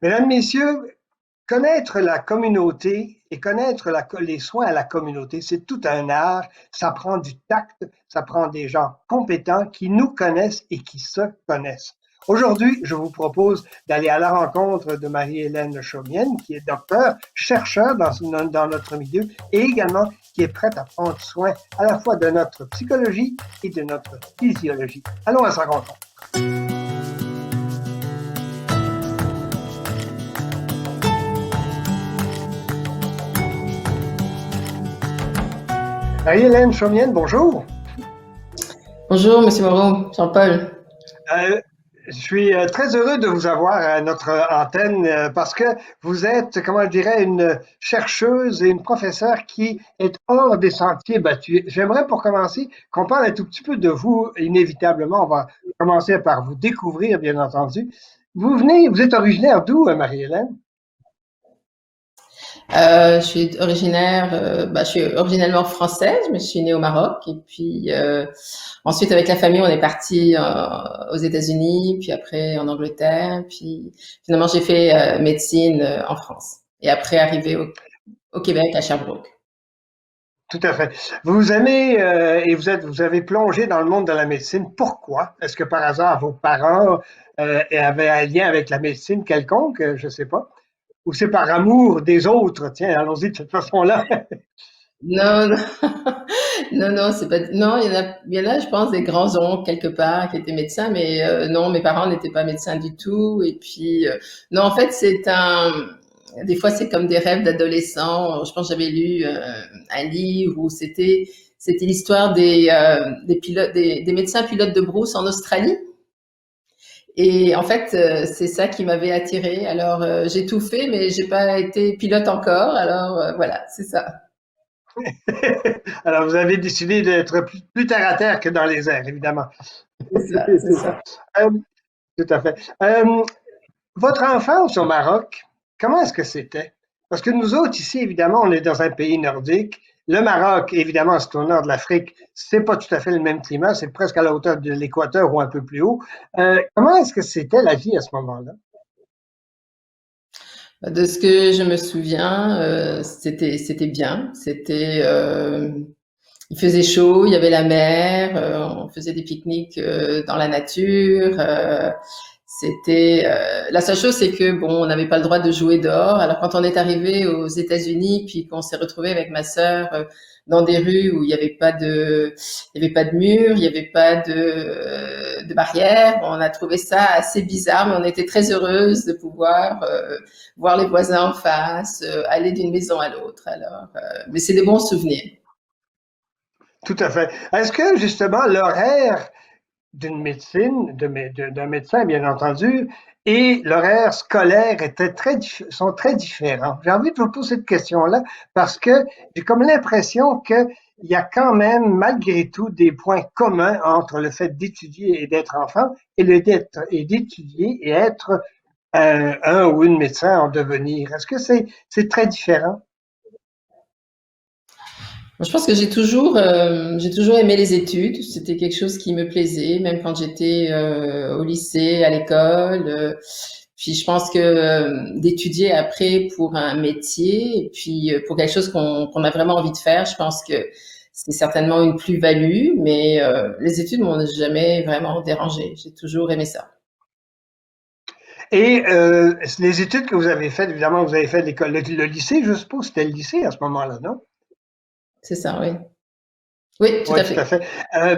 Mesdames, Messieurs, connaître la communauté et connaître les soins à la communauté, c'est tout un art. Ça prend du tact, ça prend des gens compétents qui nous connaissent et qui se connaissent. Aujourd'hui, je vous propose d'aller à la rencontre de Marie-Hélène Chaumienne, qui est docteur, chercheur dans notre milieu et également qui est prête à prendre soin à la fois de notre psychologie et de notre physiologie. Allons à sa rencontre. Marie-Hélène Chaumienne, bonjour. Bonjour, Monsieur Moreau, Jean-Paul. Euh, je suis très heureux de vous avoir à notre antenne parce que vous êtes, comment je dirais, une chercheuse et une professeure qui est hors des sentiers battus. J'aimerais pour commencer qu'on parle un tout petit peu de vous. Inévitablement, on va commencer par vous découvrir, bien entendu. Vous êtes originaire d'où, Marie-Hélène? Je suis originellement française, mais je suis née au Maroc. Et puis ensuite, avec la famille, on est parti aux États-Unis, puis après en Angleterre. Puis finalement, j'ai fait médecine en France. Et après, arrivé au Québec, à Sherbrooke. Tout à fait. Vous aimez et vous avez plongé dans le monde de la médecine. Pourquoi? Est-ce que par hasard vos parents avaient un lien avec la médecine quelconque? Je ne sais pas. Ou c'est par amour des autres? Tiens, allons-y de cette façon-là. Non, non, non, non, c'est pas. Non, il y en a, je pense, des grands-oncles quelque part qui étaient médecins, mais non, mes parents n'étaient pas médecins du tout. Et puis, non, en fait, des fois, c'est comme des rêves d'adolescent. Je pense que j'avais lu un livre où c'était l'histoire des pilotes, des médecins pilotes de brousse en Australie. Et en fait, c'est ça qui m'avait attirée. Alors, j'ai tout fait, mais j'ai pas été pilote encore. Alors, voilà, c'est ça. Alors, vous avez décidé d'être plus terre à terre que dans les airs, évidemment. C'est ça, c'est C'est ça. ça. Euh, Tout à fait. Votre enfance au Maroc, comment est-ce que c'était? Parce que nous autres, ici, évidemment, on est dans un pays nordique. Le Maroc, évidemment, c'est au nord de l'Afrique. C'est pas tout à fait le même climat. C'est presque à la hauteur de l'équateur ou un peu plus haut. Comment est-ce que c'était la vie à ce moment-là? De ce que je me souviens, c'était bien. Il faisait chaud, il y avait la mer, on faisait des pique-niques dans la nature. La seule chose, c'est que bon, on n'avait pas le droit de jouer dehors. Alors quand on est arrivé aux États-Unis, puis qu'on s'est retrouvé avec ma sœur dans des rues où il y avait pas de mur, il y avait pas de barrière, on a trouvé ça assez bizarre, mais on était très heureuse de pouvoir voir les voisins en face, aller d'une maison à l'autre. Alors, mais c'est des bons souvenirs. Tout à fait. Est-ce que, justement, l'horaire d'une médecine, d'un médecin, bien entendu, et l'horaire scolaire sont très différents. J'ai envie de vous poser cette question-là parce que j'ai comme l'impression qu'il y a quand même, malgré tout, des points communs entre le fait d'étudier et d'être enfant et d'étudier et être un ou une médecin en devenir. Est-ce que c'est très différent? Je pense que j'ai toujours aimé les études. C'était quelque chose qui me plaisait, même quand j'étais au lycée, à l'école. Puis je pense que d'étudier après pour un métier, et puis pour quelque chose qu'on a vraiment envie de faire, je pense que c'est certainement une plus-value. Mais les études m'ont jamais vraiment dérangé. J'ai toujours aimé ça. Et les études que vous avez faites, évidemment, vous avez fait l'école, le lycée, je suppose, c'était le lycée à ce moment-là, non? C'est ça, oui. Oui, tout Oui, à tout à fait. fait. Euh,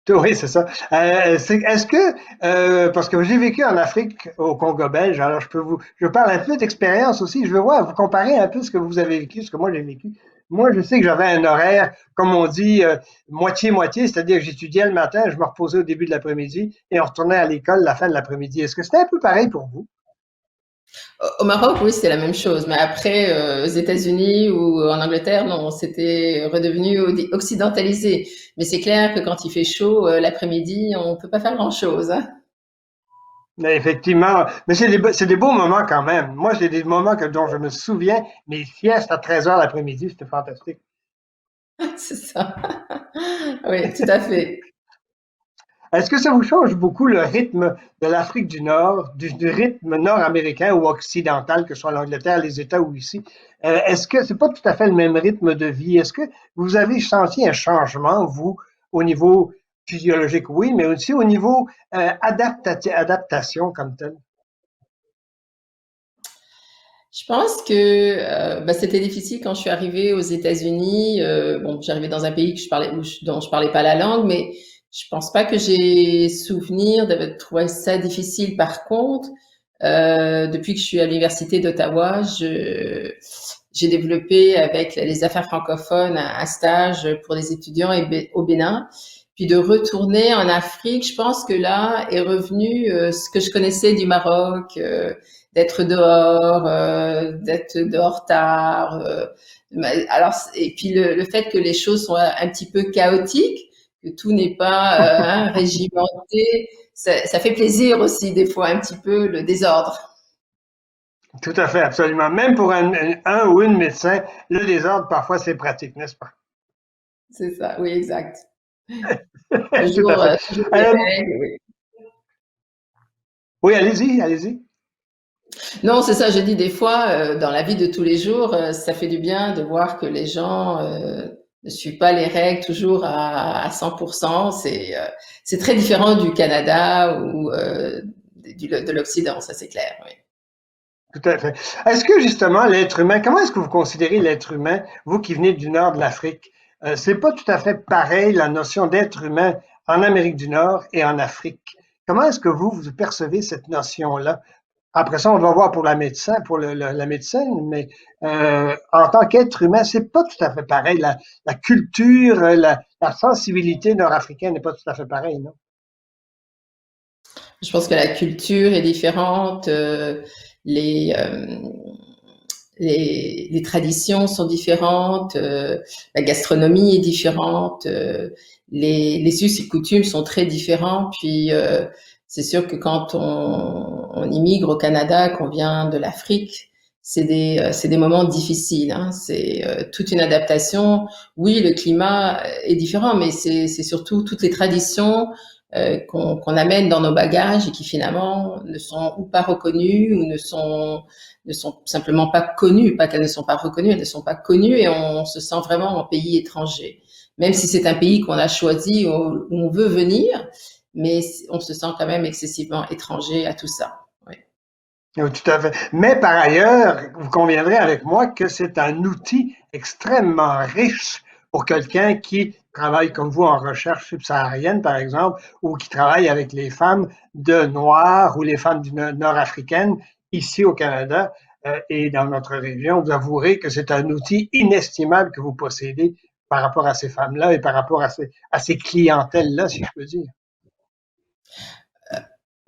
Oui, c'est ça. Est-ce que, parce que j'ai vécu en Afrique, au Congo belge, alors je parle un peu d'expérience aussi, je veux voir, vous comparer un peu ce que vous avez vécu, ce que moi j'ai vécu. Moi, je sais que j'avais un horaire, comme on dit, moitié-moitié, c'est-à-dire que j'étudiais le matin, je me reposais au début de l'après-midi et on retournait à l'école la fin de l'après-midi. Est-ce que c'était un peu pareil pour vous? Au Maroc, oui, c'était la même chose. Mais après, aux États-Unis ou en Angleterre, non, c'était redevenu occidentalisé. Mais c'est clair que quand il fait chaud, l'après-midi, on peut pas faire grand-chose, hein. Mais effectivement, mais c'est des beaux moments quand même. Moi, j'ai des moments dont je me souviens, mes siestes à 13 heures l'après-midi, c'était fantastique. C'est ça. Oui, tout à fait. Est-ce que ça vous change beaucoup le rythme de l'Afrique du Nord, du rythme nord-américain ou occidental, que ce soit l'Angleterre, les États ou ici? Est-ce que c'est pas tout à fait le même rythme de vie? Est-ce que vous avez senti un changement, vous, au niveau physiologique, oui, mais aussi au niveau adaptation comme tel? Je pense que bah, c'était difficile quand je suis arrivée aux États-Unis. Bon, j'arrivais dans un pays que je parlais, dont je parlais pas la langue, mais je pense pas que j'ai souvenir de trouver ça difficile. Par contre, depuis que je suis à l'université d'Ottawa, j'ai développé avec les affaires francophones un stage pour des étudiants au Bénin. Puis de retourner en Afrique, je pense que là est revenu ce que je connaissais du Maroc, d'être dehors tard. Alors, et puis le fait que les choses sont un petit peu chaotiques, que tout n'est pas régimenté, ça fait plaisir aussi des fois un petit peu le désordre. Tout à fait, absolument. Même pour un ou une médecin, le désordre, parfois, c'est pratique, n'est-ce pas? C'est ça, oui, exact. Tout à fait. Toujours des Euh, règles, oui. oui, allez-y, allez-y. Non, c'est ça, je dis des fois, dans la vie de tous les jours, ça fait du bien de voir que les gens ne suivent pas les règles toujours à 100%. C'est très différent du Canada ou de l'Occident, ça c'est clair. Oui. Tout à fait. Est-ce que justement l'être humain, comment est-ce que vous considérez l'être humain, vous qui venez du nord de l'Afrique? C'est pas tout à fait pareil la notion d'être humain en Amérique du Nord et en Afrique. Comment est-ce que vous percevez cette notion-là? Après ça, on va voir pour la médecin, pour la médecine, mais en tant qu'être humain, c'est pas tout à fait pareil. La culture, la sensibilité nord-africaine n'est pas tout à fait pareille, non? Je pense que la culture est différente, les, euh, les traditions sont différentes, la gastronomie est différente, les us et coutumes sont très différents. Puis c'est sûr que quand on immigre au Canada, qu'on vient de l'Afrique, c'est des moments difficiles. Hein. C'est toute une adaptation. Oui, le climat est différent, mais c'est surtout toutes les traditions qu'on amène dans nos bagages et qui finalement ne sont ou pas reconnues ou ne sont simplement pas connues, pas qu'elles ne sont pas reconnues, elles ne sont pas connues et on se sent vraiment en pays étranger. Même si c'est un pays qu'on a choisi où on veut venir, mais on se sent quand même excessivement étranger à tout ça. Oui. Oui, tout à fait. Mais par ailleurs, vous conviendrez avec moi que c'est un outil extrêmement riche pour quelqu'un qui travaille comme vous en recherche subsaharienne, par exemple, ou qui travaille avec les femmes de Noirs ou les femmes nord-africaines ici au Canada et dans notre région. Vous avouerez que c'est un outil inestimable que vous possédez par rapport à ces femmes-là et par rapport à ces clientèles-là, si je peux dire.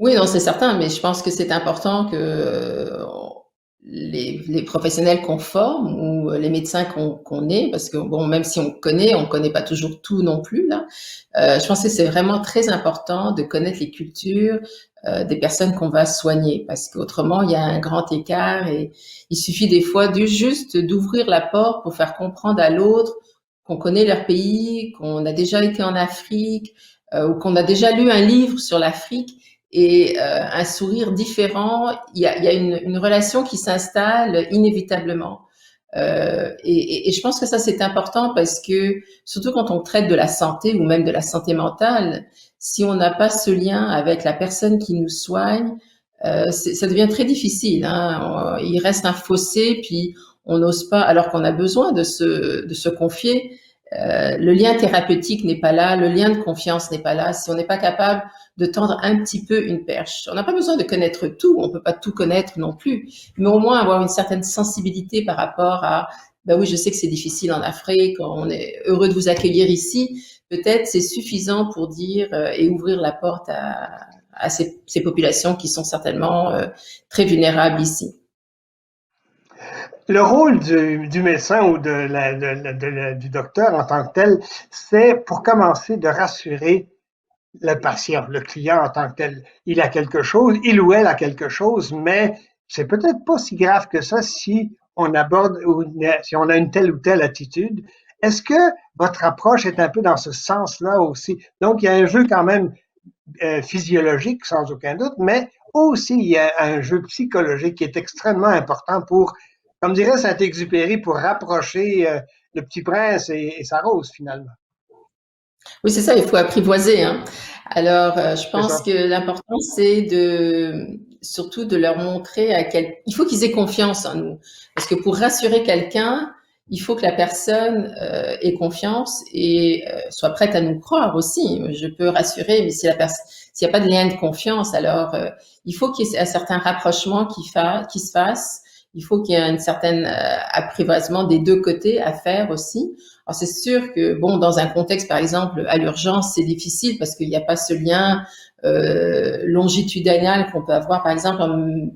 Oui, non, c'est certain, mais je pense que c'est important que les professionnels qu'on forme ou les médecins qu'on est, parce que bon, même si on connaît pas toujours tout non plus là. Je pense que c'est vraiment très important de connaître les cultures des personnes qu'on va soigner, parce qu'autrement il y a un grand écart et il suffit des fois juste d'ouvrir la porte pour faire comprendre à l'autre qu'on connaît leur pays, qu'on a déjà été en Afrique ou qu'on a déjà lu un livre sur l'Afrique et un sourire différent, il y a une relation qui s'installe inévitablement. Et je pense que ça c'est important parce que surtout quand on traite de la santé ou même de la santé mentale, si on n'a pas ce lien avec la personne qui nous soigne, ça devient très difficile. Hein. Il reste un fossé, puis on n'ose pas, alors qu'on a besoin de se confier. Le lien thérapeutique n'est pas là, le lien de confiance n'est pas là. Si on n'est pas capable de tendre un petit peu une perche, on n'a pas besoin de connaître tout, on peut pas tout connaître non plus, mais au moins avoir une certaine sensibilité par rapport à, ben oui, je sais que c'est difficile en Afrique, on est heureux de vous accueillir ici. Peut-être c'est suffisant pour dire et ouvrir la porte à ces populations qui sont certainement très vulnérables ici. Le rôle du médecin ou du docteur en tant que tel, c'est pour commencer de rassurer le patient, le client en tant que tel. Il a quelque chose, il ou elle a quelque chose, mais c'est peut-être pas si grave que ça si on aborde ou si on a une telle ou telle attitude. Est-ce que votre approche est un peu dans ce sens-là aussi? Donc, il y a un jeu quand même physiologique, sans aucun doute, mais aussi il y a un jeu psychologique qui est extrêmement important pour, comme dirait Saint-Exupéry, pour rapprocher le petit prince et sa rose, finalement. Oui, c'est ça, il faut apprivoiser, hein. Alors, je C'est pense ça. que l'important, c'est surtout de leur montrer il faut qu'ils aient confiance en nous. Parce que pour rassurer quelqu'un, il faut que la personne ait confiance et soit prête à nous croire aussi. Je peux rassurer, mais si s'il n'y a pas de lien de confiance, alors il faut qu'il y ait un certain rapprochement qui se fasse. Il faut qu'il y ait un certain apprivoisement des deux côtés à faire aussi. Alors c'est sûr que bon, dans un contexte par exemple à l'urgence, c'est difficile parce qu'il n'y a pas ce lien longitudinal qu'on peut avoir par exemple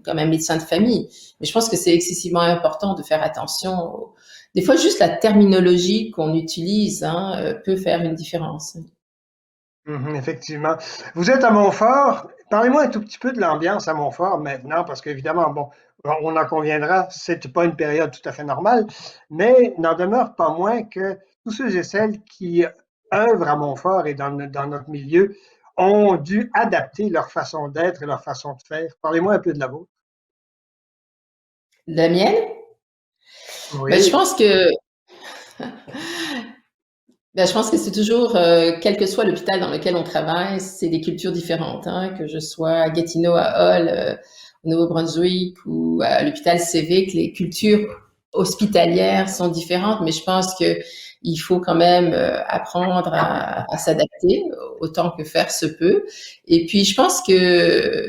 comme un médecin de famille. Mais je pense que c'est excessivement important de faire attention. Des fois, juste la terminologie qu'on utilise peut faire une différence. Effectivement. Vous êtes à Montfort. Parlez-moi un tout petit peu de l'ambiance à Montfort maintenant, parce qu'évidemment, bon, on en conviendra, c'est pas une période tout à fait normale, mais n'en demeure pas moins que tous ceux et celles qui œuvrent à Montfort et dans notre milieu ont dû adapter leur façon d'être et leur façon de faire. Parlez-moi un peu de la vôtre. La mienne? Ben, Oui. je pense que c'est toujours, quel que soit l'hôpital dans lequel on travaille, c'est des cultures différentes, hein, que je sois à Gatineau, à Hull, au Nouveau-Brunswick ou à l'hôpital Civic, les cultures hospitalières sont différentes, mais je pense que il faut quand même apprendre à s'adapter autant que faire se peut. Et puis, je pense que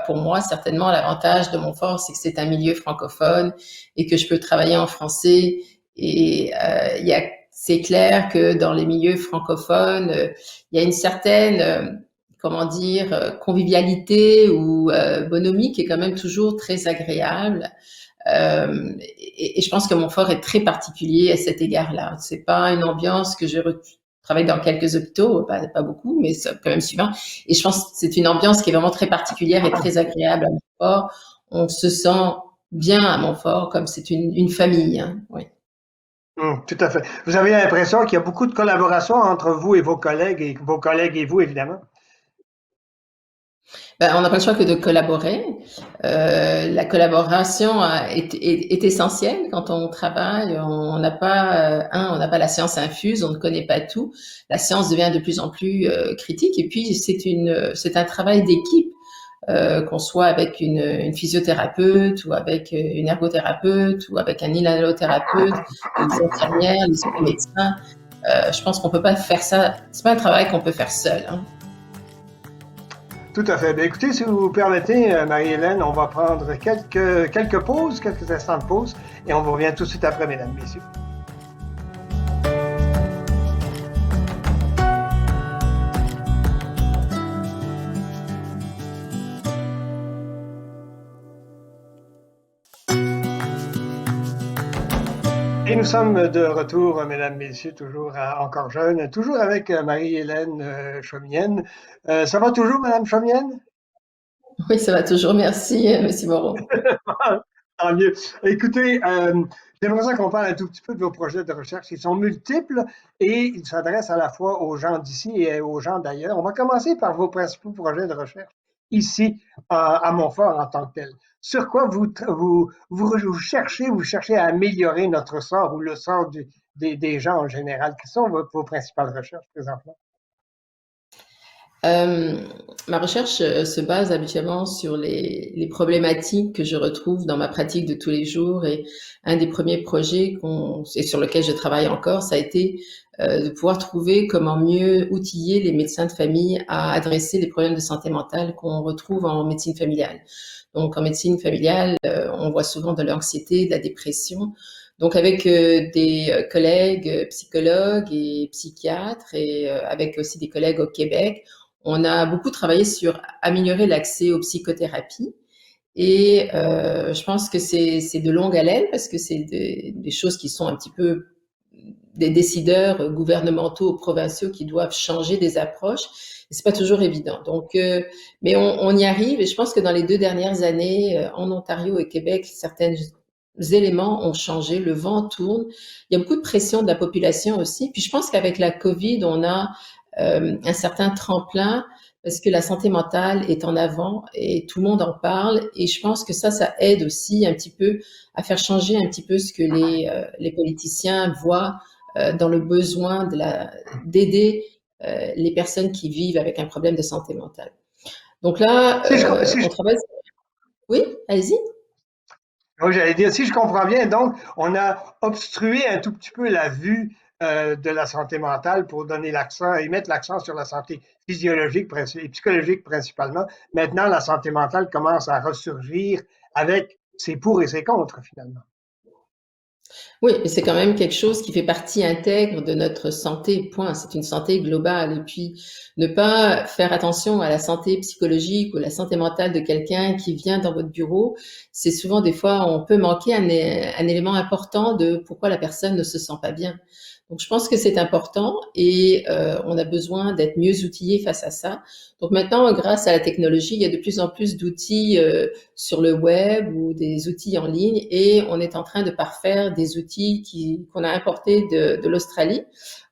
pour moi, certainement, l'avantage de Montfort, c'est que c'est un milieu francophone et que je peux travailler en français et c'est clair que dans les milieux francophones, il y a une certaine, comment dire, convivialité ou bonhomie qui est quand même toujours très agréable. Et je pense que Montfort est très particulier à cet égard-là. C'est pas une ambiance que je travaille dans quelques hôpitaux, pas beaucoup, mais c'est quand même suivant. Et je pense que c'est une ambiance qui est vraiment très particulière et très agréable à Montfort. On se sent bien à Montfort, comme c'est une famille. Hein. Oui. Tout à fait. Vous avez l'impression qu'il y a beaucoup de collaboration entre vous et vos collègues et vous, évidemment. Ben, on n'a pas le choix que de collaborer. La collaboration est essentielle quand on travaille. On n'a pas, on n'a pas la science infuse, on ne connaît pas tout. La science devient de plus en plus critique. Et puis c'est un travail d'équipe, qu'on soit avec une physiothérapeute ou avec une ergothérapeute ou avec un inhalothérapeute, les infirmières, les autres médecins. Je pense qu'on peut pas faire ça. C'est pas un travail qu'on peut faire seul. Hein. Tout à fait. Bien, écoutez, si vous permettez, Marie-Hélène, on va prendre quelques pauses, quelques instants de pause, et on vous revient tout de suite après, mesdames, messieurs. Et nous sommes de retour, mesdames, messieurs, toujours encore jeunes, toujours avec Marie-Hélène Chaumienne. Ça va toujours, madame Chaumienne? Oui, ça va toujours. Merci, Monsieur Moreau. Tant mieux. Écoutez, j'aimerais ça qu'on parle un tout petit peu de vos projets de recherche. Ils sont multiples et ils s'adressent à la fois aux gens d'ici et aux gens d'ailleurs. On va commencer par vos principaux projets de recherche ici à Montfort en tant que tel. Sur quoi vous cherchez à améliorer notre sort ou le sort des gens en général? Quelles sont vos principales recherches présentement? Euh, Ma recherche se base habituellement sur les problématiques que je retrouve dans ma pratique de tous les jours et un des premiers projets et sur lequel je travaille encore, ça a été de pouvoir trouver comment mieux outiller les médecins de famille à adresser les problèmes de santé mentale qu'on retrouve en médecine familiale. Donc en médecine familiale, on voit souvent de l'anxiété, de la dépression. Donc avec des collègues psychologues et psychiatres et avec aussi des collègues au Québec, on a beaucoup travaillé sur améliorer l'accès aux psychothérapies et je pense que c'est de longue haleine parce que c'est des choses qui sont un petit peu des décideurs gouvernementaux, provinciaux qui doivent changer des approches. Et c'est pas toujours évident. Donc, mais on y arrive et je pense que dans les 2 dernières années, en Ontario et Québec, certains éléments ont changé, le vent tourne. Il y a beaucoup de pression de la population aussi. Puis je pense qu'avec la COVID, on a un certain tremplin parce que la santé mentale est en avant et tout le monde en parle. Et je pense que ça aide aussi un petit peu à faire changer un petit peu ce que les politiciens voient dans le besoin d'aider les personnes qui vivent avec un problème de santé mentale. Donc là, Si je, si on je- travaille. Oui, allez-y. oui, j'allais dire, si je comprends bien, donc, on a obstrué un tout petit peu la vue de la santé mentale pour donner l'accent et mettre l'accent sur la santé physiologique et psychologique principalement. Maintenant, la santé mentale commence à ressurgir avec ses pour et ses contre, finalement. Oui, mais c'est quand même quelque chose qui fait partie intègre de notre santé, point. C'est une santé globale. Et puis, ne pas faire attention à la santé psychologique ou la santé mentale de quelqu'un qui vient dans votre bureau, c'est souvent des fois, on peut manquer un élément important de pourquoi la personne ne se sent pas bien. Donc, je pense que c'est important et on a besoin d'être mieux outillés face à ça. Donc maintenant, grâce à la technologie, il y a de plus en plus d'outils sur le web ou des outils en ligne et on est en train de parfaire des outils qu'on a importés de l'Australie.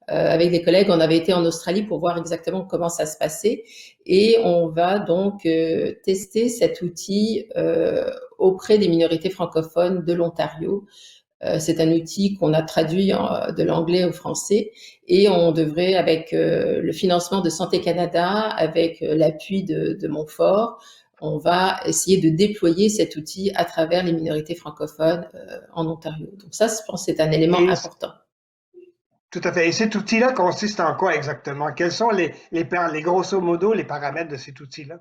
Avec des collègues, on avait été en Australie pour voir exactement comment ça se passait et on va donc tester cet outil auprès des minorités francophones de l'Ontario. C'est un outil qu'on a traduit de l'anglais au français et on devrait, avec le financement de Santé Canada, avec l'appui de Montfort, on va essayer de déployer cet outil à travers les minorités francophones en Ontario. Donc ça, je pense, c'est un élément Et important. tout à fait. Et cet outil-là consiste en quoi exactement? Quels sont les grosso modo les paramètres de cet outil-là?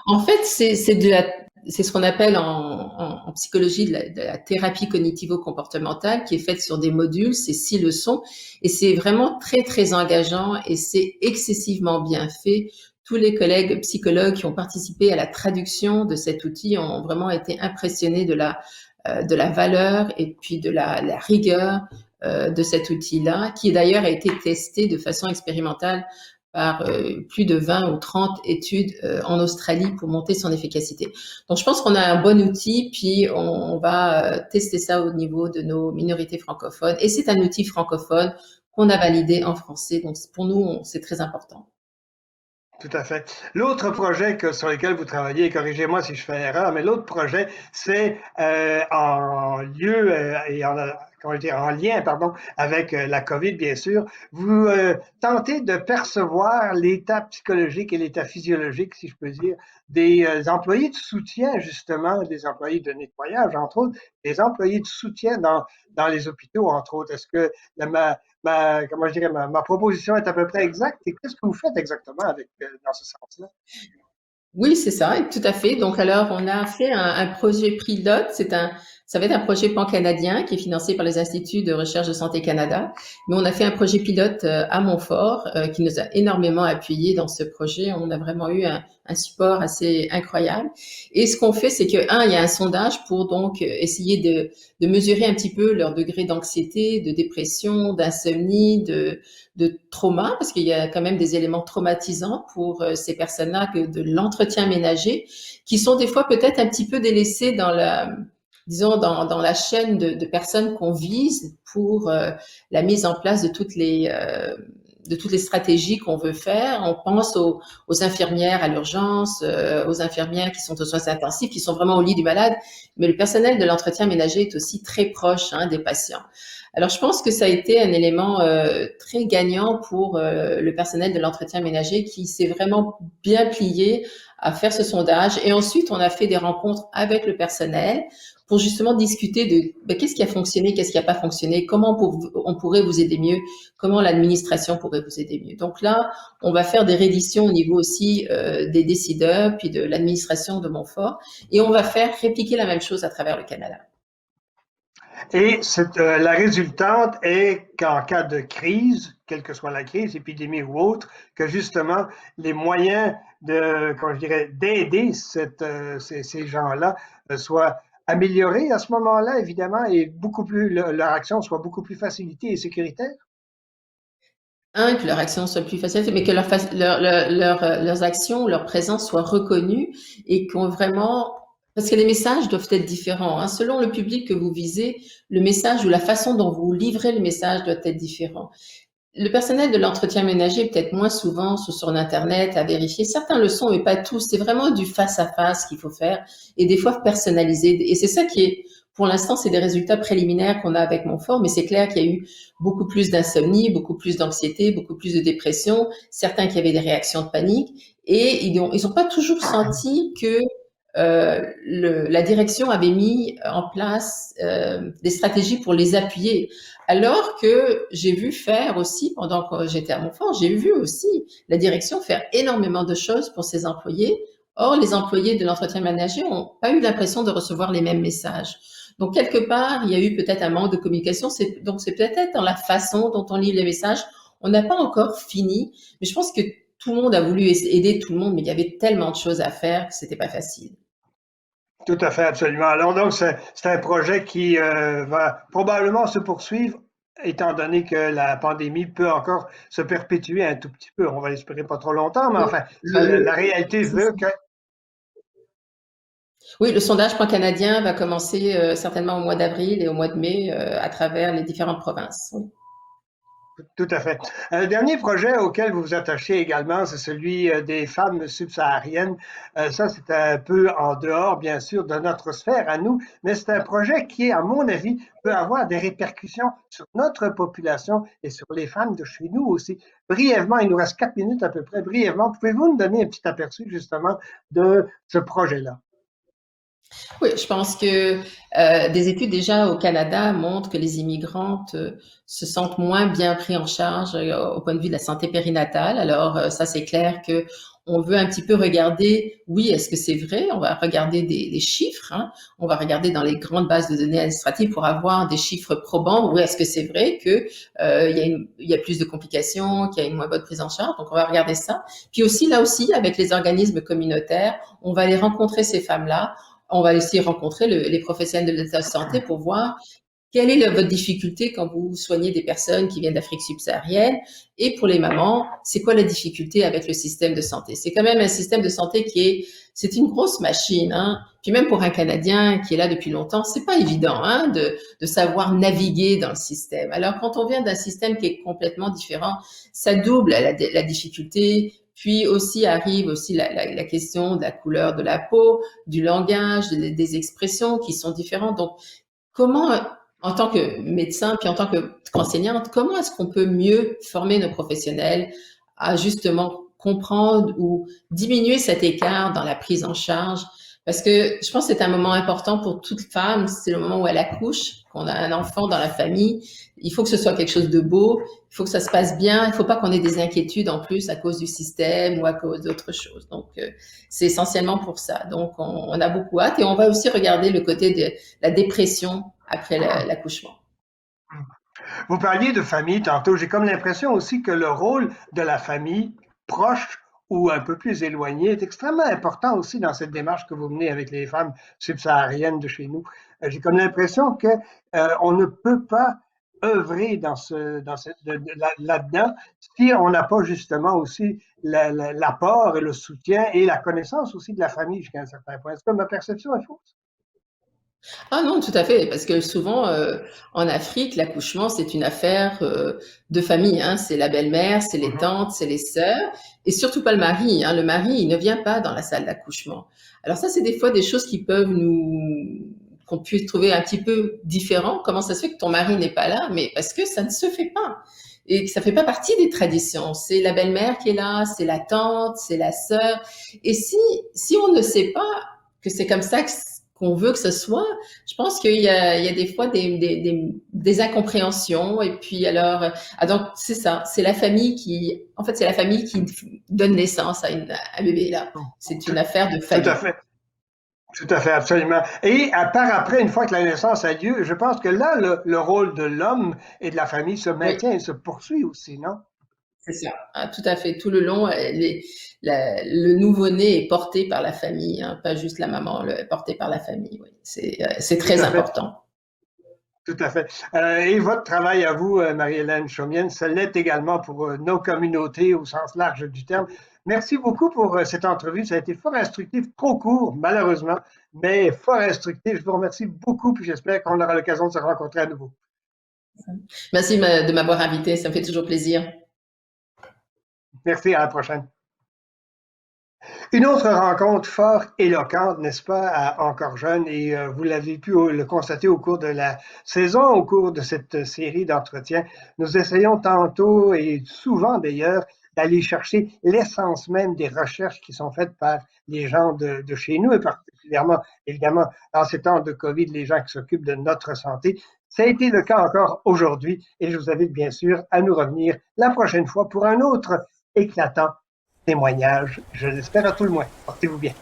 En fait, c'est ce qu'on appelle en psychologie de la thérapie cognitivo-comportementale qui est faite sur des modules, c'est 6 leçons et c'est vraiment très très engageant et c'est excessivement bien fait. Tous les collègues psychologues qui ont participé à la traduction de cet outil ont vraiment été impressionnés de la valeur et puis de la rigueur de cet outil-là, qui d'ailleurs a été testé de façon expérimentale par plus de 20 ou 30 études en Australie pour monter son efficacité. Donc, je pense qu'on a un bon outil, puis on va tester ça au niveau de nos minorités francophones. Et c'est un outil francophone qu'on a validé en français. Donc, pour nous, c'est très important. Tout à fait. L'autre projet sur lequel vous travaillez, et corrigez-moi si je fais erreur, mais l'autre projet, c'est en lieu et comment dire, en lien, pardon, avec la COVID, bien sûr. Vous tentez de percevoir l'état psychologique et l'état physiologique, si je peux dire, des employés de soutien, justement, des employés de nettoyage, entre autres, des employés de soutien dans les hôpitaux, entre autres. Est-ce que comment je dirais, ma proposition est à peu près exacte. Et qu'est-ce que vous faites exactement dans ce sens-là? Oui, c'est ça, tout à fait. Donc, alors, on a fait un projet pilote. Ça va être un projet pan-canadien qui est financé par les Instituts de recherche de santé Canada. Mais on a fait un projet pilote à Montfort qui nous a énormément appuyé dans ce projet. On a vraiment eu un support assez incroyable. Et ce qu'on fait, c'est que, il y a un sondage pour donc essayer de mesurer un petit peu leur degré d'anxiété, de dépression, d'insomnie, de trauma, parce qu'il y a quand même des éléments traumatisants pour ces personnes-là, que de l'entretien ménager, qui sont des fois peut-être un petit peu délaissés disons, dans la chaîne de personnes qu'on vise pour la mise en place de toutes les stratégies qu'on veut faire. On pense aux infirmières à l'urgence, aux infirmières qui sont aux soins intensifs, qui sont vraiment au lit du malade, mais le personnel de l'entretien ménager est aussi très proche des patients. Alors, je pense que ça a été un élément très gagnant pour le personnel de l'entretien ménager qui s'est vraiment bien plié à faire ce sondage. Et ensuite, on a fait des rencontres avec le personnel pour justement discuter de qu'est-ce qui a fonctionné, qu'est-ce qui n'a pas fonctionné, comment on pourrait vous aider mieux, comment l'administration pourrait vous aider mieux. Donc là, on va faire des rééditions au niveau aussi des décideurs, puis de l'administration de Montfort, et on va faire répliquer la même chose à travers le Canada. Et la résultante est qu'en cas de crise, quelle que soit la crise, épidémie ou autre, que justement les moyens comment je dirais, d'aider ces gens-là soient améliorés à ce moment-là, évidemment, et leur action soit beaucoup plus facilitée et sécuritaire. Que leur action soit plus facile, mais que leurs actions, leur présence soit reconnue et qu'on vraiment, parce que les messages doivent être différents. Selon le public que vous visez, le message ou la façon dont vous livrez le message doit être différent. le personnel de l'entretien ménager, peut-être moins souvent sur Internet, à vérifier. Certains le sont, mais pas tous. C'est vraiment du face-à-face qu'il faut faire et des fois personnalisé. Et c'est ça qui est, pour l'instant, c'est des résultats préliminaires qu'on a avec Montfort, mais c'est clair qu'il y a eu beaucoup plus d'insomnie, beaucoup plus d'anxiété, beaucoup plus de dépression, certains qui avaient des réactions de panique et ils ont pas toujours senti que la direction avait mis en place des stratégies pour les appuyer. Alors que j'ai vu faire aussi, pendant que j'étais à Montfort, j'ai vu aussi la direction faire énormément de choses pour ses employés. Or, les employés de l'entretien ménager n'ont pas eu l'impression de recevoir les mêmes messages. Donc, quelque part, il y a eu peut-être un manque de communication. Donc, c'est peut-être dans la façon dont on lit les messages. On n'a pas encore fini, mais je pense que tout le monde a voulu aider tout le monde, mais il y avait tellement de choses à faire que c'était pas facile. Tout à fait, absolument. Alors donc, c'est un projet qui va probablement se poursuivre, étant donné que la pandémie peut encore se perpétuer un tout petit peu. On va l'espérer pas trop longtemps, mais enfin, la réalité veut que Oui, le sondage pan-canadien va commencer certainement au mois d'avril et au mois de mai à travers les différentes provinces. Oui. tout à fait. Un dernier projet auquel vous vous attachez également, c'est celui des femmes subsahariennes. Ça, c'est un peu en dehors, bien sûr, de notre sphère à nous, mais c'est un projet qui, à mon avis, peut avoir des répercussions sur notre population et sur les femmes de chez nous aussi. Brièvement, il nous reste 4 minutes à peu près. Brièvement, pouvez-vous nous donner un petit aperçu justement de ce projet-là? Oui, je pense que des études déjà au Canada montrent que les immigrantes se sentent moins bien pris en charge au point de vue de la santé périnatale. Alors ça, c'est clair que on veut un petit peu regarder, oui, est-ce que c'est vrai? On va regarder des chiffres, hein. On va regarder dans les grandes bases de données administratives pour avoir des chiffres probants. Oui, est-ce que c'est vrai que il y a plus de complications, qu'il y a une moins bonne prise en charge? Donc on va regarder ça. Puis aussi là aussi, avec les organismes communautaires, on va aller rencontrer ces femmes-là. On va aussi rencontrer les professionnels de la santé pour voir quelle est votre difficulté quand vous soignez des personnes qui viennent d'Afrique subsaharienne. Et pour les mamans, c'est quoi la difficulté avec le système de santé? C'est quand même un système de santé c'est une grosse machine, hein. Puis même pour un Canadien qui est là depuis longtemps, c'est pas évident, hein, de savoir naviguer dans le système. Alors quand on vient d'un système qui est complètement différent, ça double la difficulté. Puis aussi arrive aussi la question de la couleur de la peau, du langage, des expressions qui sont différentes. Donc, comment, en tant que médecin, puis en tant qu'enseignante, comment est-ce qu'on peut mieux former nos professionnels à justement comprendre ou diminuer cet écart dans la prise en charge? Parce que je pense que c'est un moment important pour toute femme, c'est le moment où elle accouche, qu'on a un enfant dans la famille. Il faut que ce soit quelque chose de beau, il faut que ça se passe bien, il ne faut pas qu'on ait des inquiétudes en plus à cause du système ou à cause d'autre chose. Donc, c'est essentiellement pour ça. Donc, on a beaucoup hâte et on va aussi regarder le côté de la dépression après l'accouchement. Vous parliez de famille tantôt. J'ai comme l'impression aussi que le rôle de la famille proche ou un peu plus éloignée est extrêmement important aussi dans cette démarche que vous menez avec les femmes subsahariennes de chez nous. J'ai comme l'impression que on ne peut pas œuvrer là-dedans si on n'a pas justement aussi l'apport et le soutien et la connaissance aussi de la famille jusqu'à un certain point. Est-ce que ma perception est fausse? Ah non, tout à fait, parce que souvent en Afrique, l'accouchement c'est une affaire de famille, hein. C'est la belle-mère, c'est les Mhm. tantes, c'est les sœurs, et surtout pas le mari, hein. Le mari, il ne vient pas dans la salle d'accouchement. Alors ça, c'est des fois des choses qui peuvent qu'on puisse trouver un petit peu différent. Comment ça se fait que ton mari n'est pas là? Mais parce que ça ne se fait pas. Et que ça fait pas partie des traditions. C'est la belle-mère qui est là, c'est la tante, c'est la sœur. Et si on ne sait pas que c'est comme ça qu'on veut que ce soit, je pense qu'il y a des fois des incompréhensions. Et puis alors, donc c'est ça, en fait, c'est la famille qui donne naissance à un bébé là. C'est Tout, une affaire de tout à famille. fait. Tout à fait, absolument. Et par après, une fois que la naissance a lieu, je pense que là, le rôle de l'homme et de la famille se Oui, maintient et se poursuit aussi, non? c'est ça. Ah, tout à fait. Tout le long, le nouveau-né est porté par la famille, hein, pas juste la maman, porté par la famille. Oui, c'est Tout très à fait, important. tout à fait. Et votre travail à vous, Marie-Hélène Chaumienne, ça l'est également pour nos communautés au sens large du terme. Merci beaucoup pour cette entrevue. Ça a été fort instructif, trop court, malheureusement, mais fort instructif. Je vous remercie beaucoup, puis j'espère qu'on aura l'occasion de se rencontrer à nouveau. Merci de m'avoir invité, ça me fait toujours plaisir. Merci, à la prochaine. Une autre rencontre fort éloquente, n'est-ce pas, Encore jeune, et vous l'avez pu le constater au cours de la saison, au cours de cette série d'entretiens. Nous essayons tantôt et souvent d'ailleurs d'aller chercher l'essence même des recherches qui sont faites par les gens de chez nous et particulièrement, évidemment, dans ces temps de COVID, les gens qui s'occupent de notre santé. Ça a été le cas encore aujourd'hui et je vous invite bien sûr à nous revenir la prochaine fois pour un autre éclatant témoignage, je l'espère à tout le moins. Portez-vous bien.